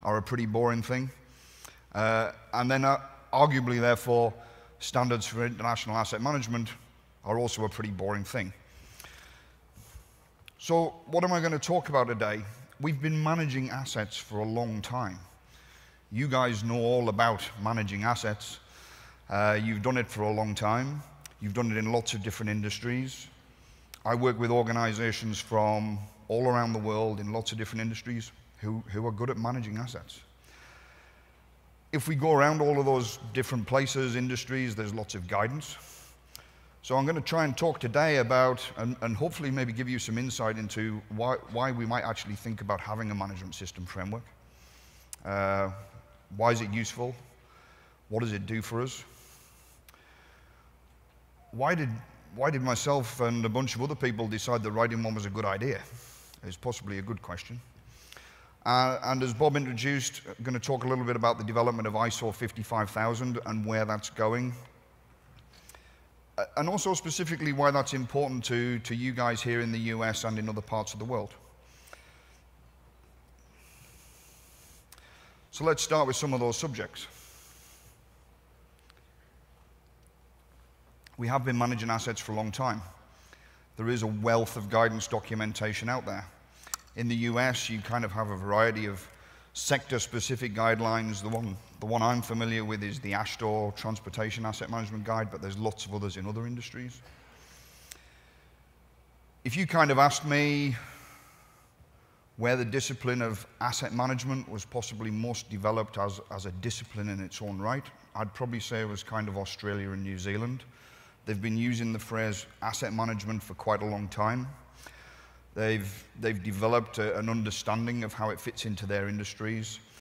are a pretty boring thing. And then arguably, therefore, standards for international asset management are also a pretty boring thing. So what am I going to talk about today? We've been managing assets for a long time. You guys know all about managing assets. You've done it for a long time. You've done it in lots of different industries. I work with organizations from all around the world in lots of different industries who are good at managing assets. If we go around all of those different places, industries, there's lots of guidance. So I'm going to try and talk today about, and hopefully maybe give you some insight into why we might actually think about having a management system framework. Why is it useful? What does it do for us? Why did myself and a bunch of other people decide that writing one was a good idea? It's possibly a good question. And as Bob introduced, I'm going to talk a little bit about the development of ISO 55000 and where that's going. And also specifically why that's important to you guys here in the US and in other parts of the world. So let's start with some of those subjects. We have been managing assets for a long time. There is a wealth of guidance documentation out there. In the US, you kind of have a variety of sector-specific guidelines. The one I'm familiar with is the AASHTO Transportation Asset Management Guide, but there's lots of others in other industries. If you kind of asked me where the discipline of asset management was possibly most developed as a discipline in its own right, I'd probably say it was kind of Australia and New Zealand. They've been using the phrase asset management for quite a long time. They've developed an understanding of how it fits into their industries.